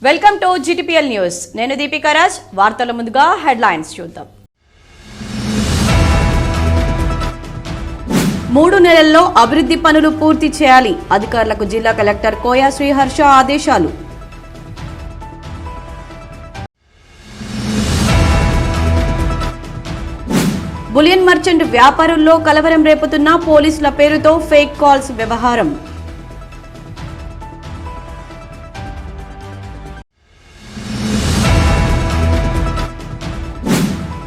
Welcome to GTPL news. నేను దీపికా రాజ్. వార్తల ముందుగా హెడ్లైన్స్ చూద్దాం. 3 నెలల్లో అభివృద్ధి పనులు పూర్తి చేయాలి. అధికారులకు జిల్లా కలెక్టర్ కోయా శ్రీహర్ష ఆదేశాలు. బులియన్ మర్చెంట్ వ్యాపారుల్లో కలవరం రేపుతున్న పోలీసుల పేరుతో ఫేక్ కాల్స్ వ్యవహారం.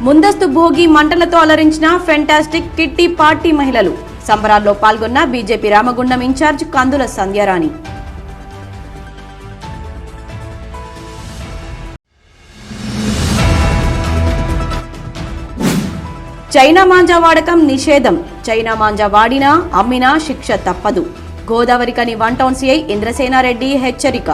ముందస్తు భోగి మంటలతో అలరించిన ఫెంటాస్టిక్ కిట్టి పార్టీ మహిళలు. సంబరాల్లో పాల్గొన్న బీజేపీ రామగుండం ఇన్ఛార్జ్ కందుల సంధ్యారాణి. చైనా మాంజా వాడకం నిషేధం. చైనా మాంజా వాడినా అమ్మినా శిక్ష తప్పదు. గోదావరికని 1 టౌన్ సిఐ ఇంద్రసేనారెడ్డి హెచ్చరిక.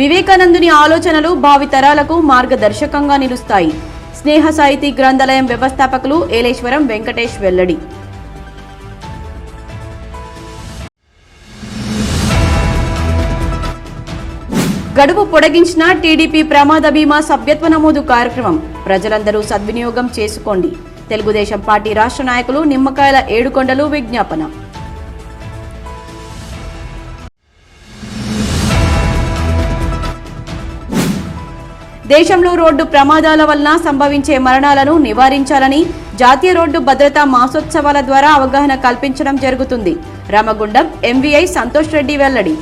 వివేకానందుని ఆలోచనలు భావితరాలకు మార్గదర్శకంగా నిలుస్తాయి. స్నేహ సాహితీ గ్రంథాలయం వ్యవస్థాపకులు ఏలేశ్వరం వెంకటేష్ వెల్లడి. గడువు పొడిగించిన టీడీపీ ప్రమాద బీమా సభ్యత్వ నమోదు కార్యక్రమం. ప్రజలందరూ సద్వినియోగం చేసుకోండి. తెలుగుదేశం పార్టీ రాష్ట్ర నాయకులు నిమ్మకాయల ఏడుకొండలు విజ్ఞాపన. దేశంలో రోడ్డు ప్రమాదాల వలన సంభవించే మరణాలను నివారించాలని జాతీయ రోడ్డు భద్రతా మాసోత్సవాల ద్వారా అవగాహన కల్పించడం జరుగుతుంది. రామగుండం ఎంవీఐ సంతోష్ రెడ్డి వెల్లడి.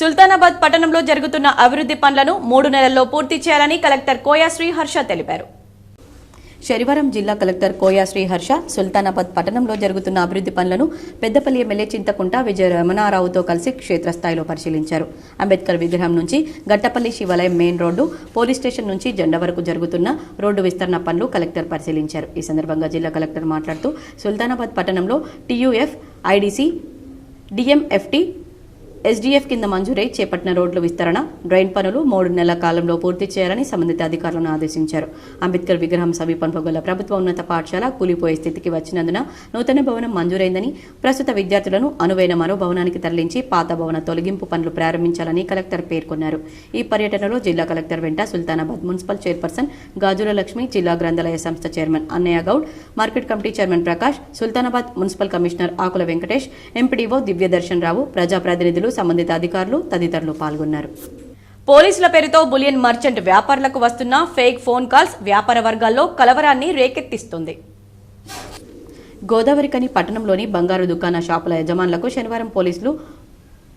సుల్తానాబాద్ పట్టణంలో జరుగుతున్న అభివృద్ధి పనులను 3 నెలల్లో పూర్తి చేయాలని కలెక్టర్ కోయా శ్రీహర్ష తెలిపారు. శనివారం జిల్లా కలెక్టర్ కోయా శ్రీహర్ష సుల్తానాబాద్ పట్టణంలో జరుగుతున్న అభివృద్ధి పనులను పెద్దపల్లి ఎమ్మెల్యే చింతకుంట విజయ రమణారావుతో కలిసి క్షేత్రస్థాయిలో పరిశీలించారు. అంబేద్కర్ విగ్రహం నుంచి గట్టపల్లి శివాలయం మెయిన్ రోడ్డు, పోలీస్ స్టేషన్ నుంచి జెండా వరకు జరుగుతున్న రోడ్డు విస్తరణ పనులు కలెక్టర్ పరిశీలించారు. ఈ సందర్భంగా జిల్లా కలెక్టర్ మాట్లాడుతూ సుల్తానాబాద్ పట్టణంలో టీయూఎఫ్, ఐడీసీ, డిఎంఎఫ్టీ, ఎస్డీఎఫ్ కింద మంజూరై చేపట్టిన రోడ్ల విస్తరణ, డ్రైన్ పనులు 3 నెలల కాలంలో పూర్తి చేయాలని సంబంధిత అధికారులను ఆదేశించారు. అంబేద్కర్ విగ్రహం సమీపంలో గల ప్రభుత్వ ఉన్నత పాఠశాల కూలిపోయే స్థితికి వచ్చినందున నూతన భవనం మంజూరైందని, ప్రస్తుత విద్యార్థులను అనువైన మరో భవనానికి తరలించి పాత భవన తొలగింపు పనులు ప్రారంభించాలని కలెక్టర్ పేర్కొన్నారు. ఈ పర్యటనలో జిల్లా కలెక్టర్ వెంట సుల్తానాబాద్ మున్సిపల్ చైర్పర్సన్ గాజుల లక్ష్మి, జిల్లా గ్రంథాలయ సంస్థ chairman Annayya Goud, market committee chairman Prakash, Sultanabad municipal commissioner Akula Venkatesh, MPDO Divyadarshan Rao, ప్రజాప్రతినిధులు, సంబంధిత అధికారులు తదితరులు పాల్గొన్నారు. పోలీసుల పేరుతో బులియన్ మర్చెంట్ వ్యాపారులకు వస్తున్న ఫేక్ ఫోన్ కాల్స్ వ్యాపార వర్గాల్లో కలవరాన్ని రేకెత్తిస్తుంది. గోదావరికని పట్టణంలోని బంగారు దుకాణ షాపుల యజమానులకు శనివారం పోలీసులు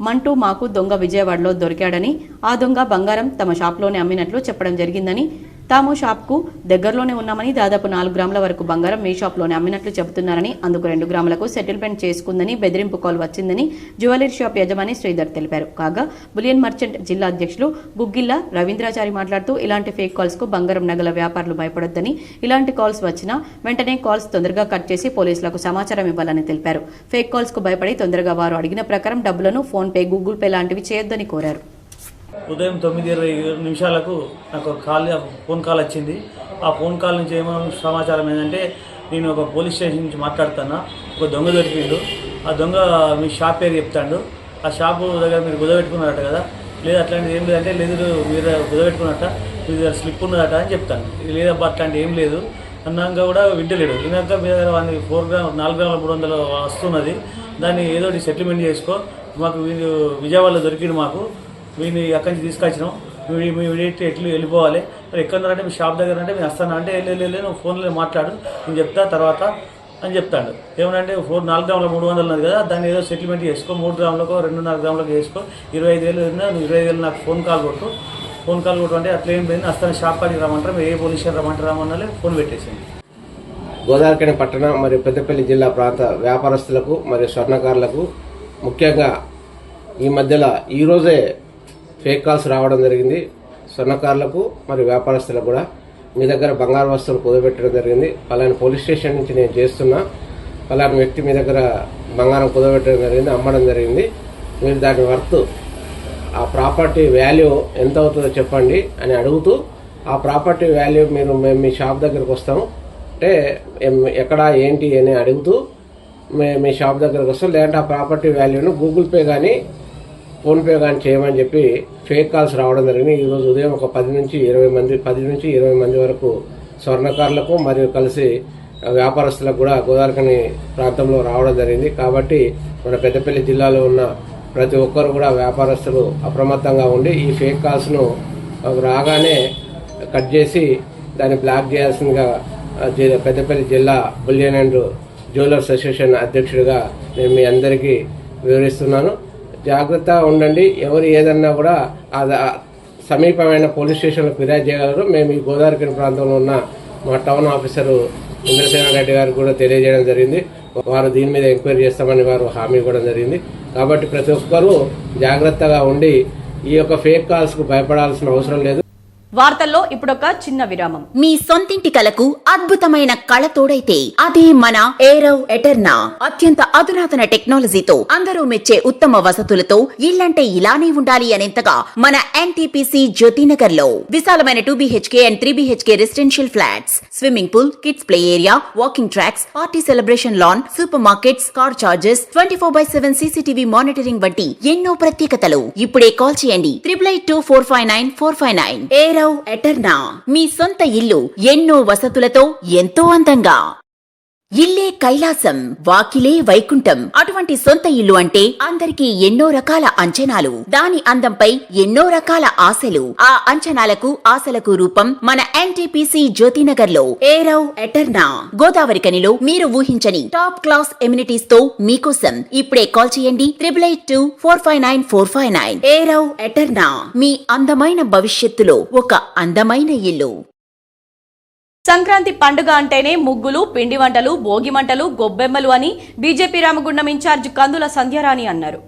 మంటూ మాకు దొంగ విజయవాడలో దొరికాడని, ఆ దొంగ బంగారం తమ షాప్లోనే అమ్మినట్లు చెప్పడం జరిగిందని, తాము షాప్కు దగ్గరలోనే ఉన్నామని, దాదాపు 4 గ్రాముల వరకు బంగారం మీ షాప్లోనే అమ్మినట్లు చెబుతున్నారని, అందుకు 2 గ్రాములకు సెటిల్మెంట్ చేసుకుందని బెదిరింపు కాల్ వచ్చిందని జ్యువెలరీ షాప్ యజమాని శ్రీధర్ తెలిపారు. కాగా బులియన్ మర్చెంట్ జిల్లా అధ్యక్షులు గుగ్గిళ్ల రవీంద్రాచారి మాట్లాడుతూ ఇలాంటి ఫేక్ కాల్స్ కు బంగారం నగల వ్యాపారులు భయపడొద్దని, ఇలాంటి కాల్స్ వచ్చినా వెంటనే కాల్స్ తొందరగా కట్ చేసి పోలీసులకు సమాచారం ఇవ్వాలని తెలిపారు. ఫేక్ కాల్స్ కు భయపడి తొందరగా వారు అడిగిన ప్రకారం డబ్బులను ఫోన్ పే, గూగుల్ పే లాంటివి చేయొద్దని కోరారు. ఉదయం 9:20 నాకు ఫోన్ కాల్ వచ్చింది. ఆ ఫోన్ కాల్ నుంచి ఏమో సమాచారం ఏంటంటే, నేను ఒక పోలీస్ స్టేషన్ నుంచి మాట్లాడుతున్నా, ఒక దొంగ దొరికిండు, ఆ దొంగ మీ షాప్ పేరు చెప్తాడు, ఆ షాపు దగ్గర మీరు కుదబెట్టుకున్నారట కదా, లేదు అట్లాంటిది ఏం లేదంటే, లేదు మీరు కుదబెట్టుకున్నట్ట, మీ దగ్గర స్లిప్ ఉన్నదట అని చెప్తాను. లేదబ్బా అట్లాంటి ఏం లేదు అన్నాక కూడా వింటలేడు. విన్నాక మీ దగ్గర 4 గ్రాముల 300 వస్తున్నది, దాన్ని ఏదో సెటిల్మెంట్ చేసుకో, మాకు విజయవాడలో దొరికిండు, మాకు వీడిని అక్కడి నుంచి తీసుకొచ్చినాం, ఎట్లు వెళ్ళిపోవాలి, మరి ఎక్కడున్నారంటే మీ షాప్ దగ్గర అంటే మీరు వస్తాను అంటే, నువ్వు ఫోన్లో మాట్లాడు, నేను చెప్తా తర్వాత అని చెప్తాడు. ఏమనంటే 4 గ్రాముల 300 ఉన్నది కదా, దాన్ని ఏదో సెటిల్మెంట్ చేసుకో, 3 గ్రాములకు 2.5 గ్రాములకు చేసుకో, 25,000 నువ్వు 25,000 నాకు ఫోన్ కాల్ కొట్టు అంటే అట్లా ఏం లేదు, వస్తాను షాప్ కాడికి రమ్మంటారు, మీరు ఏ పోలీస్ స్టేషన్ రమ్మంటారమన్నా ఫోన్ పెట్టేసింది. గోదావరికని పట్టణ మరియు పెద్దపల్లి జిల్లా ప్రాంత వ్యాపారస్తులకు మరియు స్వర్ణకారులకు ముఖ్యంగా ఈ మధ్యలో ఈరోజే ఫేక్ కాల్స్ రావడం జరిగింది. స్వర్ణకారులకు మరియు వ్యాపారస్తులకు కూడా మీ దగ్గర బంగారు వస్తువులు కుదబెట్టడం జరిగింది, పలానా పోలీస్ స్టేషన్ నుంచి నేను చేస్తున్నా, పలానా వ్యక్తి మీ దగ్గర బంగారం కుదబెట్టడం జరిగింది, అమ్మడం జరిగింది, మీరు దాని వర్త్ ఆ ప్రాపర్టీ వాల్యూ ఎంత అవుతుందో చెప్పండి అని అడుగుతూ ఆ ప్రాపర్టీ వాల్యూ మేము మీ షాప్ దగ్గరకు వస్తాం అంటే ఎక్కడ ఏంటి అని అడుగుతూ మీ షాప్ దగ్గరకు వస్తాం, లేదంటే ఆ ప్రాపర్టీ వాల్యూను గూగుల్ పే కానీ ఫోన్పే కానీ చేయమని చెప్పి ఫేక్ కాల్స్ రావడం జరిగింది. ఈరోజు ఉదయం ఒక 10 నుంచి 20 మంది వరకు స్వర్ణకారులకు మరియు కలిసి వ్యాపారస్తులకు కూడా గోదావరిఖని ప్రాంతంలో రావడం జరిగింది. కాబట్టి మన పెద్దపల్లి జిల్లాలో ఉన్న ప్రతి ఒక్కరు కూడా వ్యాపారస్తులు అప్రమత్తంగా ఉండి ఈ ఫేక్ కాల్స్ను రాగానే కట్ చేసి దాన్ని బ్లాక్ చేయాల్సిందిగా పెద్దపల్లి జిల్లా బులియన్ అండ్ జ్యువెలర్స్ అసోసియేషన్ అధ్యక్షుడిగా నేను మీ అందరికీ వివరిస్తున్నాను. జాగ్రత్తగా ఉండండి. ఎవరు ఏదన్నా కూడా సమీపమైన పోలీస్ స్టేషన్లో ఫిర్యాదు చేయగలరు. మేము ఈ గోదావరిఖని ప్రాంతంలో ఉన్న మా టౌన్ ఆఫీసరు ఇంద్రసేన రెడ్డి గారికి కూడా తెలియజేయడం జరిగింది. వారు దీని మీద ఎంక్వైరీ చేస్తామని వారు హామీ ఇవ్వడం జరిగింది. కాబట్టి ప్రతి ఒక్కరూ జాగ్రత్తగా ఉండి ఈ యొక్క ఫేక్ కాల్స్కు భయపడాల్సిన అవసరం లేదు. వార్తల్లో ఇప్పుడొక చిన్న విరామం. మీ సొంతింటి కలకు అద్భుతమైన కళ తోడైతే అదే మన ఏరవ్ ఎటర్నా. అత్యంత అధునాతన టెక్నాలజీతో అందరూ మెచ్చే ఉత్తమ వసతులతో ఇల్లంటే ఇలానే ఉండాలి అనేంతగా మన ఎన్టీపీసీ జ్యోతినగర్ లో విశాలమైన 2BHK and 3BHK residential flats, swimming pool, kids play area, walking tracks, party celebration lawn, super markets, car charges, 24/7 CCTV monitoring వంటి ఎన్నో ప్రత్యేకతలు. ఇప్పుడే కాల్ చేయండి 882459 ఎటర్నా. మీ సొంత ఇల్లు ఎన్నో వసతులతో ఎంతో అందంగా. ఇల్లే కైలాసం, వాకిలే వైకుంఠం. అటువంటి సొంత ఇల్లు అంటే అందరికీ ఎన్నో రకాల అంచనాలు, దాని అందంపై ఎన్నో రకాల ఆశలు. ఆ అంచనాలకు ఆశలకు రూపం మన ఎన్టీపీసీ జ్యోతినగర్ లో ఏరవ్ ఎటర్నా. గోదావరిఖనిలో మీరు ఊహించని టాప్ క్లాస్ ఎమ్యూనిటీస్ తో మీకోసం ఇప్పుడే కాల్ చేయండి 882459 ఏరవ్ ఎటర్నా. మీ అందమైన భవిష్యత్తులో ఒక అందమైన ఇల్లు. సంక్రాంతి పండుగ అంటేనే ముగ్గులు, పిండి వంటలు, భోగి మంటలు, గొబ్బెమ్మలు అని బీజేపీ రామగుండం ఇన్ఛార్జ్ కందుల సంధ్యారాణి అన్నారు.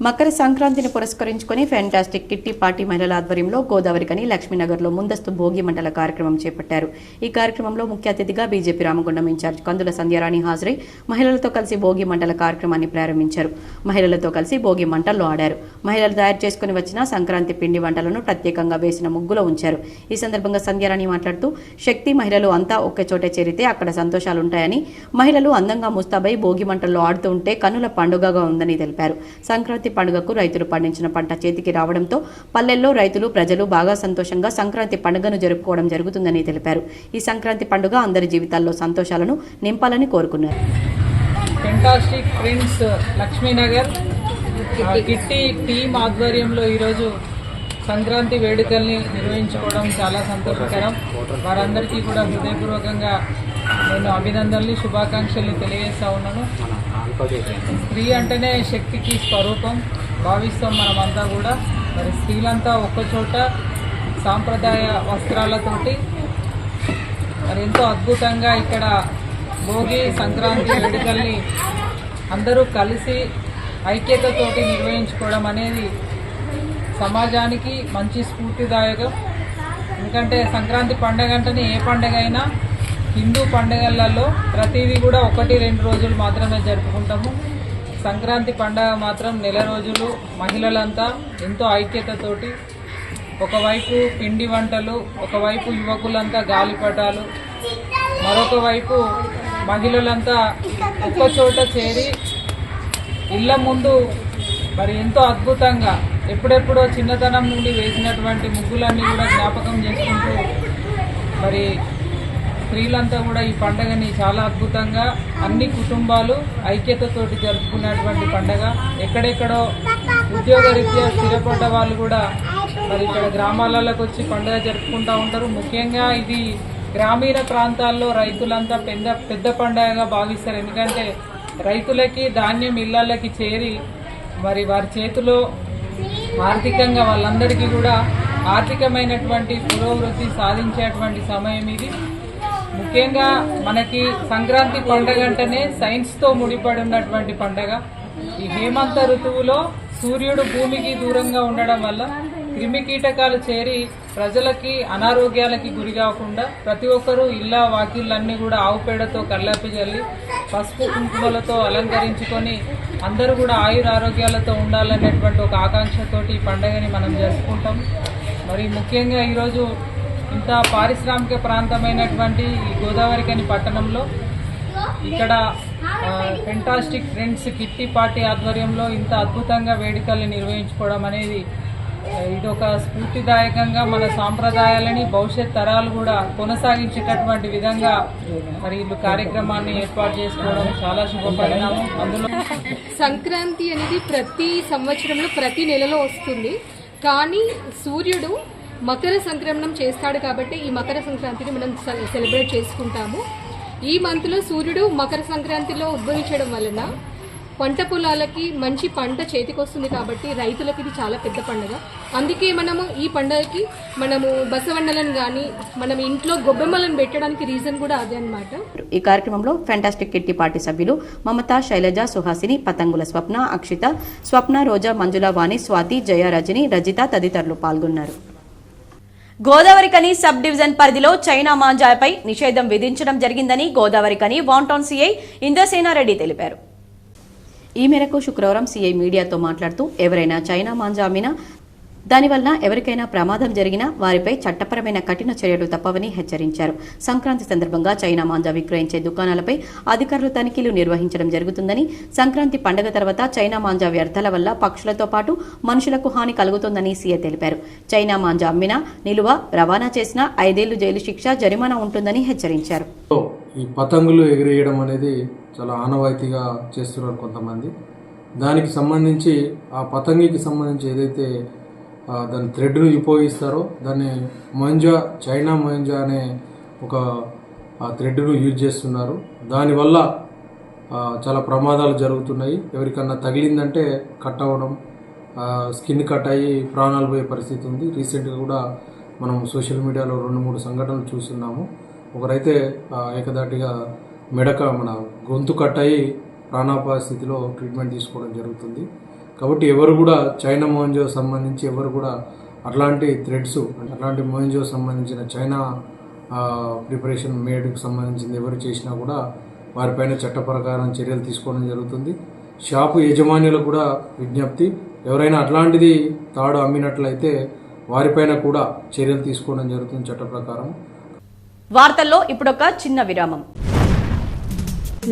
మకర సంక్రాంతిని పురస్కరించుకుని ఫ్యాంటాస్టిక్ కిట్టి పార్టీ మహిళల ఆధ్వర్యంలో గోదావరిఖని లక్ష్మీనగర్లో ముందస్తు భోగి మంటల కార్యక్రమం చేపట్టారు. ఈ కార్యక్రమంలో ముఖ్య అతిథిగా బీజేపీ రామగుండం ఇన్ఛార్జ్ కందుల సంధ్యారాణి హాజరై మహిళలతో కలిసి భోగి మంటల కార్యక్రమాన్ని ప్రారంభించారు. మహిళలతో కలిసి భోగి మంటల్లో ఆడారు. మహిళలు తయారు చేసుకుని వచ్చిన సంక్రాంతి పిండి వంటలను ప్రత్యేకంగా వేసిన ముగ్గులో ఉంచారు. ఈ సందర్భంగా సంధ్యారాణి మాట్లాడుతూ శక్తి మహిళలు అంతా ఒక్కచోటే చేరితే అక్కడ సంతోషాలుంటాయని, మహిళలు అందంగా ముస్తాబై భోగి మంటల్లో ఆడుతూ ఉంటే కన్నుల పండుగగా ఉందని తెలిపారు. సంక్రాంతి పండుగకు రైతులు పండించిన పంట చేతికి రావడంతో పల్లెల్లో రైతులు, ప్రజలు బాగా సంతోషంగా సంక్రాంతి పండుగను జరుపుకోవడం జరుగుతుందని తెలిపారు. ఈ సంక్రాంతి పండుగ అందరి జీవితాల్లో సంతోషాలను నింపాలని కోరుకున్నారు. Fantastic friends Lakshmi Nagar kitty team ఆధ్వర్యంలో ఈరోజు సంక్రాంతి వేడుకల్ని నిర్వహించుకోవడం చాలా సంతోషకరం. వారందరికీ కూడా హృదయపూర్వకంగా నేను అభినందనలు, శుభాకాంక్షలు తెలియజేస్తా ఉన్నాను. స్త్రీ అంటేనే శక్తికి స్వరూపం భావిస్తాం మనమంతా కూడా. మరి స్త్రీలంతా ఒక్కచోట సాంప్రదాయ వస్త్రాలతోటి మరి ఎంతో అద్భుతంగా ఇక్కడ భోగి సంక్రాంతి వేడుకల్ని అందరూ కలిసి ఐక్యతతోటి నిర్వహించుకోవడం అనేది సమాజానికి మంచి స్ఫూర్తిదాయకం. ఎందుకంటే సంక్రాంతి పండుగ అంటేనే ఏ పండుగ అయినా హిందూ పండుగలలో ప్రతిదీ కూడా 1-2 రోజులు మాత్రమే జరుపుకుంటాము. సంక్రాంతి పండుగ మాత్రం నెల రోజులు మహిళలంతా ఎంతో ఐక్యతతోటి, ఒకవైపు పిండి వంటలు, ఒకవైపు యువకులంతా గాలిపటాలు, మరొక వైపు మహిళలంతా ఒక్కచోట చేరి ఇళ్ల ముందు మరి ఎంతో అద్భుతంగా ఎప్పుడెప్పుడో చిన్నతనం నుండి వేసినటువంటి ముగ్గులన్నీ కూడా జ్ఞాపకం చేసుకుంటూ మరి స్త్రీలంతా కూడా ఈ పండుగని చాలా అద్భుతంగా అన్ని కుటుంబాలు ఐక్యతతోటి జరుపుకున్నటువంటి పండుగ. ఎక్కడెక్కడో ఉద్యోగరీత్యా స్థిరపడ్డ వాళ్ళు కూడా మరి ఇక్కడ గ్రామాలలోకి వచ్చి పండుగ జరుపుకుంటూ ఉంటారు. ముఖ్యంగా ఇది గ్రామీణ ప్రాంతాల్లో రైతులంతా పెద్ద పండుగగా భావిస్తారు. ఎందుకంటే రైతులకి ధాన్యం ఇళ్లకి చేరి మరి వారి చేతిలో ఆర్థికంగా వాళ్ళందరికీ కూడా ఆర్థికమైనటువంటి పురోగతి సాధించేటువంటి సమయం ఇది. ముఖ్యంగా మనకి సంక్రాంతి పండుగ అంటేనే సైన్స్తో ముడిపడి ఉన్నటువంటి పండుగ. ఈ హేమంత ఋతువులో సూర్యుడు భూమికి దూరంగా ఉండడం వల్ల క్రిమి కీటకాలు చేరి ప్రజలకి అనారోగ్యాలకి గురి కాకుండా ప్రతి ఒక్కరూ ఇళ్ళ వాకిళ్ళన్నీ కూడా ఆవు పేడతో కల్లాపి జల్లి పసుపు కుంకుమలతో అలంకరించుకొని అందరూ కూడా ఆయురారోగ్యాలతో ఉండాలనేటువంటి ఒక ఆకాంక్షతోటి ఈ పండుగని మనం జరుపుకుంటాం. మరి ముఖ్యంగా ఈరోజు ఇంత పారిశ్రామిక ప్రాంతమైనటువంటి ఈ గోదావరిఖని పట్టణంలో ఇక్కడ ఫెంటాస్టిక్ ఫ్రెండ్స్ కిట్టి పార్టీ ఆధ్వర్యంలో ఇంత అద్భుతంగా వేడుకల్ని నిర్వహించుకోవడం అనేది ఇదొక స్ఫూర్తిదాయకంగా మన సాంప్రదాయాలని భవిష్యత్ తరాలు కూడా కొనసాగించేటటువంటి విధంగా మరి వీళ్ళు కార్యక్రమాన్ని ఏర్పాటు చేసుకోవడం చాలా శుభపరిణామం. అందులో సంక్రాంతి అనేది ప్రతి సంవత్సరంలో ప్రతి నెలలో వస్తుంది, కానీ సూర్యుడు మకర సంక్రమణం చేస్తాడు కాబట్టి ఈ మకర సంక్రాంతిని మనం సెలబ్రేట్ చేసుకుంటాము. ఈ మంత్లో సూర్యుడు మకర సంక్రాంతిలో ఉద్భవించడం వలన పంట పొలాలకి మంచి పంట చేతికి వస్తుంది కాబట్టి రైతులకి ఇది చాలా పెద్ద పండుగ. అందుకే మనము ఈ పండుగకి మనము బసవన్నలను కానీ మనం ఇంట్లో గొబ్బెమ్మలను పెట్టడానికి రీజన్ కూడా అదే అన్నమాట. ఈ కార్యక్రమంలో ఫెంటాస్టిక్ కిట్టి పార్టీ సభ్యులు మమత, శైలజ, సుహాసిని, పతంగుల స్వప్న, అక్షిత, స్వప్న, రోజా, మంజుల, వాణి, స్వాతి, జయ, రజని, రజిత తదితరులు పాల్గొన్నారు. గోదావరిఖని సబ్ డివిజన్ పరిధిలో చైనా మాంజాపై నిషేధం విధించడం జరిగిందని గోదావరిఖని వాంటౌన్ సీఐ ఇంద్రసేనారెడ్డి తెలిపారు. ఈ మేరకు శుక్రవారం సీఐ మీడియాతో మాట్లాడుతూ ఎవరైనా చైనా మాంజా అమ్మినా దానివల్ల ఎవరికైనా ప్రమాదం జరిగినా వారిపై చట్టపరమైన కఠిన చర్యలు తప్పవని హెచ్చరించారు. సంక్రాంతి సందర్భంగా చైనా మాంజా విక్రయించే దుకాణాలపై అధికారులు తనిఖీలు నిర్వహించడం జరుగుతుందని, సంక్రాంతి పండుగ తర్వాత చైనా మాంజా వ్యర్థాల వల్ల పక్షులతో పాటు మనుషులకు హాని కలుగుతోందని సీఐ తెలిపారు. చైనా మాంజా అమ్మినా, నిలువ, రవాణా చేసినా 5 ఏళ్లు జైలు శిక్ష, జరిమానా ఉంటుందని హెచ్చరించారు. ఈ పతంగులు ఎగిరేయడం అనేది చాలా ఆనవాయితీగా చేస్తున్నారు కొంతమంది. దానికి సంబంధించి ఆ పతంగికి సంబంధించి ఏదైతే దాని థ్రెడ్ను ఉపయోగిస్తారో దాన్ని మొంజా, చైనా మొంజా అనే ఒక థ్రెడ్ను యూజ్ చేస్తున్నారు. దానివల్ల చాలా ప్రమాదాలు జరుగుతున్నాయి. ఎవరికన్నా తగిలిందంటే కట్ అవ్వడం, స్కిన్ కట్ అయ్యి ప్రాణాలు పోయే పరిస్థితి ఉంది. రీసెంట్గా కూడా మనం సోషల్ మీడియాలో 2-3 సంఘటనలు చూస్తున్నాము. ఒకరైతే ఏకదాటిగా మన గొంతు కట్ అయ్యి ప్రాణాపాయ స్థితిలో ట్రీట్మెంట్ తీసుకోవడం జరుగుతుంది. కాబట్టి ఎవరు కూడా చైనా మోహంజో సంబంధించి ఎవరు కూడా అట్లాంటి థ్రెడ్స్, అట్లాంటి మోహంజో సంబంధించిన చైనా ప్రిపరేషన్ మేడ్కి సంబంధించింది ఎవరు చేసినా కూడా వారిపైన చట్ట ప్రకారం చర్యలు తీసుకోవడం జరుగుతుంది. షాపు యజమానులకు కూడా విజ్ఞప్తి, ఎవరైనా అట్లాంటిది తాడు అమ్మినట్లయితే వారిపైన కూడా చర్యలు తీసుకోవడం జరుగుతుంది చట్ట ప్రకారం. వార్తల్లో ఇప్పుడొక చిన్న విరామం.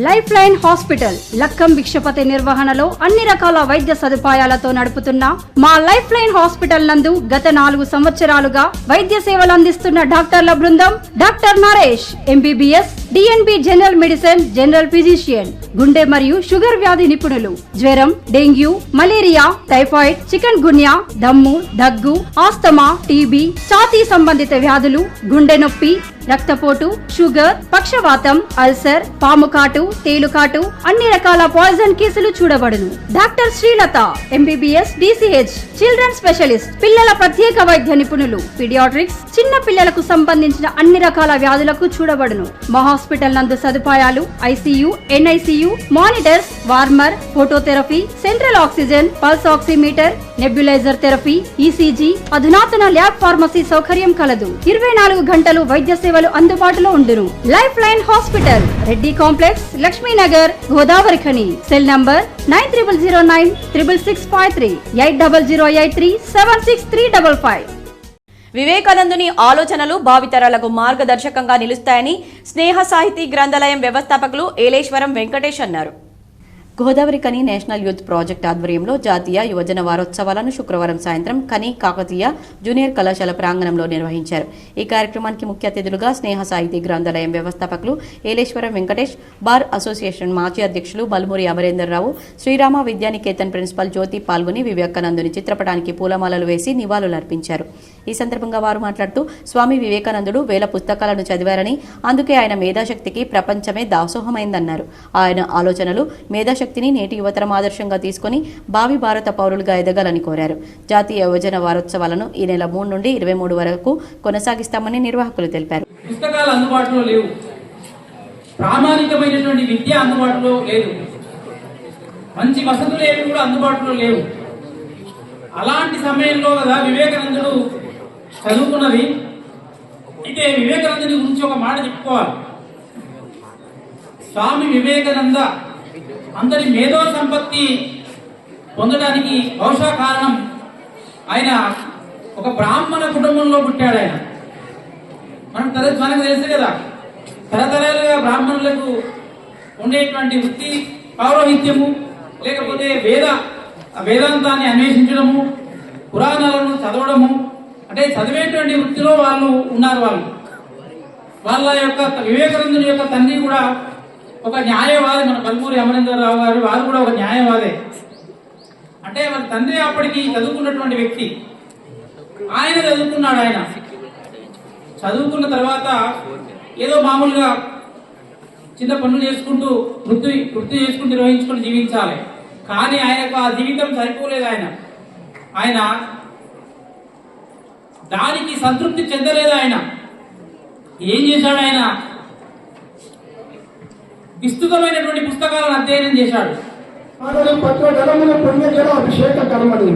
Life line hospital Lakkam Bhikshapathi నిర్వహణలో అన్ని రకాల వైద్య సదుపాయాలతో నడుపుతున్న మా లైఫ్ లైన్ హాస్పిటల్ నందు గత 4 సంవత్సరాలుగా వైద్య సేవలు అందిస్తున్న డాక్టర్ల బృందం doctor Naresh MBBS, DNB general medicine, general physician, గుండె మరియు షుగర్ వ్యాధి నిపుణులు, జ్వరం, డెంగ్యూ, మలేరియా, టైఫాయిడ్, చికెన్ గున్యా, దమ్ము, దగ్గు, ఆస్తమా, టీబీ, ఛాతీ సంబంధిత వ్యాధులు, గుండె నొప్పి, రక్తపోటు, షుగర్, పక్షవాతం, అల్సర్, పాముకాటు, తేలుకాటు, అన్ని రకాల పాయిజన్ కేసులు చూడబడును. Doctor Srilatha MBBS, DCH, children specialist, పిల్లల ప్రత్యేక వైద్య నిపుణులు, పీడియాట్రిక్స్, చిన్న పిల్లలకు సంబంధించిన అన్ని రకాల వ్యాధులకు చూడబడును. మా హాస్పిటల్ నందు సదుపాయాలు ICU, NICU, monitors, warmer, phototherapy, central oxygen, pulse oximeter, nebuliser therapy, ECG, అధునాతన ల్యాబ్ ఫార్మసీ సౌకర్యం కలదు. 24 గంటలు వైద్య సేవలు అందుబాటులో ఉండును. Life line hospital, Reddy complex, Lakshmi Nagar, Godavarikhani. Cell number 90096653, 8008376355. వివేకానందుని ఆలోచనలు భావితరాలకు మార్గదర్శకంగా నిలుస్తాయని స్నేహ సాహితీ గ్రంథాలయం వ్యవస్థాపకులు ఏలేశ్వరం వెంకటేష్ అన్నారు. గోదావరిఖని నేషనల్ యూత్ ప్రాజెక్ట్ ఆధ్వర్యంలో జాతీయ యువజన వారోత్సవాలను శుక్రవారం సాయంత్రం ఖని కాకతీయ జూనియర్ కళాశాల ప్రాంగణంలో నిర్వహించారు. ఈ కార్యక్రమానికి ముఖ్య అతిథులుగా స్నేహ సాహితీ గ్రంథాలయం వ్యవస్థాపకులు ఏలేశ్వరం వెంకటేష్, బార్ అసోసియేషన్ మాజీ అధ్యక్షులు బల్మూరి అమరేందర్రావు, శ్రీరామ విద్యానికేతన్ ప్రిన్సిపల్ జ్యోతి పాల్గొని వివేకానందుని చిత్రపటానికి పూలమాలలు వేసి నివాళులర్పించారు. ఈ సందర్భంగా వారు మాట్లాడుతూ స్వామి వివేకానందుడు వేల పుస్తకాలను చదివారని, అందుకే ఆయన మేధాశక్తికి ప్రపంచమే దాసోహమైందన్నారు. ఆయన ఆలోచనలు, మేధాశక్తిని నేటి యువతరం ఆదర్శంగా తీసుకుని భావి భారత పౌరులుగా ఎదగాలని కోరారు. జాతీయ యువజన వారోత్సవాలను ఈ నెల 3 నుండి 23 వరకు కొనసాగిస్తామని నిర్వాహకులు తెలిపారు. పుస్తకాలు అందుబాటులో లేవు, ప్రామాణికమైనటువంటి విద్య అందుబాటులో లేదు, మంచి వసతులు ఏవి కూడా అందుబాటులో లేవు. అలాంటి సమయంలో కదా వివేకానందుడు చదువుకున్నది. అయితే వివేకానందుని గురించి ఒక మాట చెప్పుకోవాలి. స్వామి వివేకానంద అందరి మేధో సంపత్తి పొందడానికి బహుశా కారణం ఆయన ఒక బ్రాహ్మణ కుటుంబంలో పుట్టాడు ఆయన. మనకు తెలుసు కదా, తరతరాలుగా బ్రాహ్మణులకు ఉండేటువంటి వృత్తి పౌరోహిత్యము, లేకపోతే వేదాంతాన్ని అన్వేషించడము, పురాణాలను చదవడము, అంటే చదివేటువంటి వృత్తిలో వాళ్ళు ఉన్నారు. వాళ్ళ యొక్క వివేకానందుని యొక్క తండ్రి కూడా ఒక న్యాయవాది, మన పల్మూరి అమరేంద్రరావు గారు, వారు కూడా ఒక న్యాయవాదే. అంటే వాళ్ళ తండ్రి అప్పటికి చదువుకున్నటువంటి వ్యక్తి, ఆయన చదువుకున్నాడు. ఆయన చదువుకున్న తర్వాత ఏదో మామూలుగా చిన్న పనులు చేసుకుంటూ వృత్తి చేసుకుంటూ నిర్వహించుకుని జీవించాలి. కానీ ఆయనకు ఆ జీవితం సరిపోలేదు. ఆయన దానికి సంతృప్తి చెందలేదు. ఆయన ఏం చేశాడు? ఆయన విస్తృతమైనటువంటి పుస్తకాలను అధ్యయనం చేశాడు. పత్రధనముల పుణ్యజల అభిషేక కర్మలు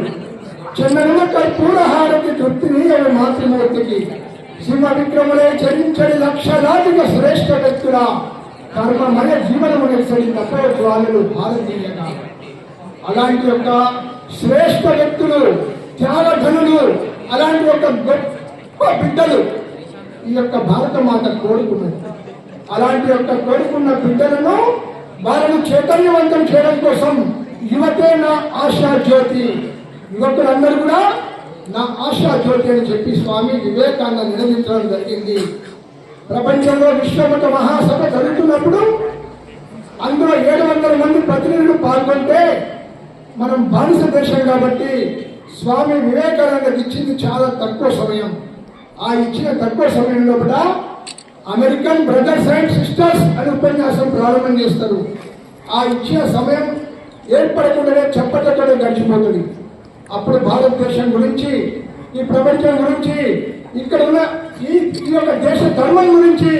చిన్న కర్పూర హారతి తృప్తిని అవి మాతృమూర్తికి సింహ విక్రములే చరించడి లక్షలాదిక శ్రేష్ఠ వ్యక్తుల కర్మమయ జీవనము నిలిచడి తపోజ్వాలు భారతీయంగా అలాంటి యొక్క శ్రేష్ఠ వ్యక్తులు, త్యాగధనులు, అలాంటి ఒక గొప్ప బిడ్డలు ఈ యొక్క భారత మాత కోరుకున్నది. అలాంటి యొక్క కోరుకున్న బిడ్డలను వారిని చైతన్యవంతం చేయడం కోసం యువతే నా ఆశా జ్యోతి, యువకులందరూ కూడా నా ఆశా జ్యోతి అని చెప్పి స్వామి వివేకానంద నిలదించడం జరిగింది. ప్రపంచంలో విశ్వమత మహాసభ జరుగుతున్నప్పుడు అందులో 700 మంది ప్రతినిధులు పాల్గొంటే మనం బానిస దేశం కాబట్టి స్వామి వివేకానందకి ఇచ్చింది చాలా తక్కువ సమయం. ఆ ఇచ్చిన తక్కువ సమయంలో కూడా అమెరికన్ బ్రదర్స్ అండ్ సిస్టర్స్ అని ఉపన్యాసం ప్రారంభం చేస్తారు. ఆ ఇచ్చిన సమయం ఏర్పడకుండానే చెప్పటక్కడే గడిచిపోతుంది. అప్పుడు భారతదేశం గురించి, ఈ ప్రపంచం గురించి, ఇక్కడ ఉన్న ఈ యొక్క దేశ ధర్మం గురించి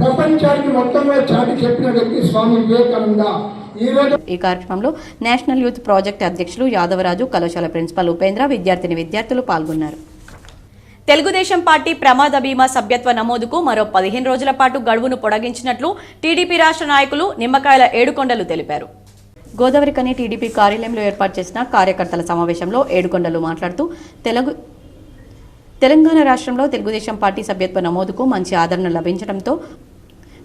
ప్రపంచానికి మొత్తం మీద చాటి చెప్పిన వ్యక్తి స్వామి వివేకానంద. ఈ కార్యక్రమంలో నేషనల్ యూత్ ప్రాజెక్ట్ అధ్యక్షులు యాదవరాజు, కళాశాల ప్రిన్సిపల్ ఉపేంద్ర, విద్యార్థులు పాల్గొన్నారు. తెలుగుదేశం పార్టీ ప్రమాద బీమా సభ్యత్వ నమోదుకు మరో 15 రోజుల పాటు గడువును పొడిగించినట్లు టీడీపీ రాష్ట్ర నాయకులు నిమ్మకాయల ఏడుకొండలు తెలిపారు. గోదావరికని టీడీపీ కార్యాలయంలో ఏర్పాటు చేసిన కార్యకర్తల సమావేశంలో ఏడుకొండలు మాట్లాడుతూ తెలంగాణ రాష్ట్రంలో తెలుగుదేశం పార్టీ సభ్యత్వ నమోదుకు మంచి ఆదరణ లభించడంతో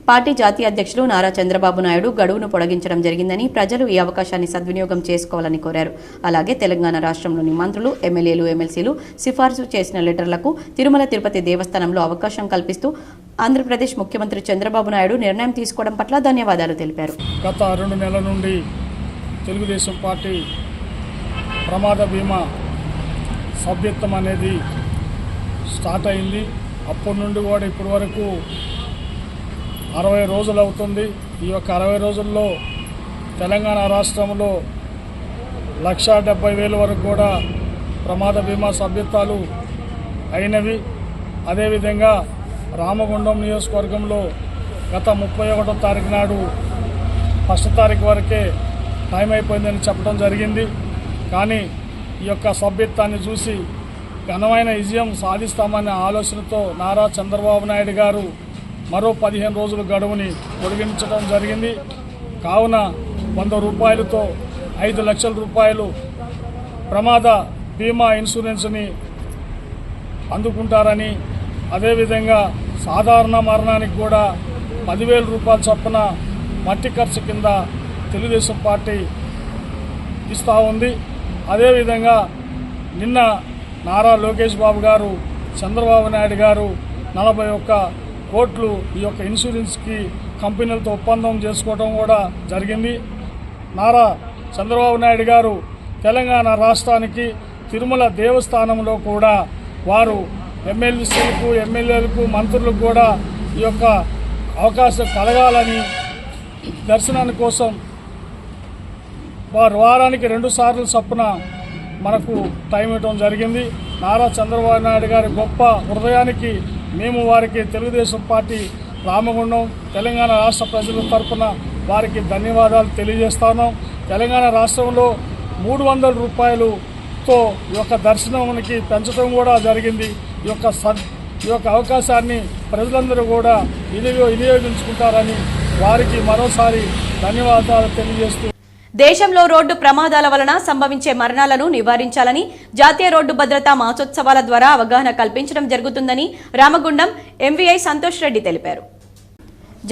పార్టీ జాతీయ అధ్యక్షులు నారా చంద్రబాబు నాయుడు గడువును పొడిగించడం జరిగిందని, ప్రజలు ఈ అవకాశాన్ని సద్వినియోగం చేసుకోవాలని కోరారు. అలాగే తెలంగాణ రాష్ట్రంలోని మంత్రులు, ఎమ్మెల్యేలు, ఎమ్మెల్సీలు సిఫార్సు చేసిన లెటర్లకు తిరుమల తిరుపతి దేవస్థానంలో అవకాశం కల్పిస్తూ ఆంధ్రప్రదేశ్ ముఖ్యమంత్రి చంద్రబాబు నాయుడు నిర్ణయం తీసుకోవడం పట్ల ధన్యవాదాలు తెలిపారు. గత 2 నెలల నుండి తెలుగుదేశం పార్టీ ప్రమాద బీమా సభ్యత్వం అనేది స్టార్ట్ అయింది. అప్పటి నుండి కూడా ఇప్పటి వరకు 60 రోజులు అవుతుంది. ఈ యొక్క 60 రోజుల్లో తెలంగాణ రాష్ట్రంలో 1,70,000 వరకు కూడా ప్రమాద బీమా సభ్యత్వాలు అయినవి. అదేవిధంగా రామగుండం నియోజకవర్గంలో గత 31వ తారీఖు నాడు 1వ తారీఖు వరకే టైం అయిపోయిందని చెప్పడం జరిగింది. కానీ ఈ యొక్క సభ్యత్వాన్ని చూసి ఘనమైన విజయం సాధిస్తామనే ఆలోచనతో నారా చంద్రబాబు నాయుడు గారు మరో 15 రోజుల గడువుని పొడిగించడం జరిగింది. కావున 100 రూపాయలతో 5 లక్షల రూపాయలు ప్రమాద బీమా ఇన్సూరెన్స్ని అందుకుంటారని, అదేవిధంగా సాధారణ మరణానికి కూడా 10,000 రూపాయల చొప్పున మట్టి ఖర్చు కింద తెలుగుదేశం పార్టీ ఇస్తూ ఉంది. అదేవిధంగా నిన్న నారా లోకేష్ బాబు గారు, చంద్రబాబు నాయుడు గారు 41 కోట్లు ఈ యొక్క ఇన్సూరెన్స్కి కంపెనీలతో ఒప్పందం చేసుకోవడం కూడా జరిగింది. నారా చంద్రబాబు నాయుడు గారు తెలంగాణ రాష్ట్రానికి తిరుమల దేవస్థానంలో కూడా వారు ఎమ్మెల్సీలకు, ఎమ్మెల్యేలకు, మంత్రులకు కూడా ఈ యొక్క అవకాశం కలగాలని దర్శనాని కోసం వారు వారానికి 2 సార్లు చొప్పున మనకు టైం ఇవ్వడం జరిగింది. నారా చంద్రబాబు నాయుడు గారి గొప్ప హృదయానికి మేము వారికి తెలుగుదేశం పార్టీ రామగుండం తెలంగాణ రాష్ట్ర ప్రజల తరఫున వారికి ధన్యవాదాలు తెలియజేస్తాను. తెలంగాణ రాష్ట్రంలో 300 రూపాయలతో ఈ యొక్క దర్శనానికి పెంచడం కూడా జరిగింది. ఈ యొక్క అవకాశాన్ని ప్రజలందరూ కూడా వినియోగించుకుంటారని వారికి మరోసారి ధన్యవాదాలు తెలియజేస్తూ దేశంలో రోడ్డు ప్రమాదాల వలన సంభవించే మరణాలను నివారించాలని జాతీయ రోడ్డు భద్రతా మాసోత్సవాల ద్వారా అవగాహన కల్పించడం జరుగుతుందని రామగుండం ఎంవీఐ సంతోష్ రెడ్డి తెలిపారు.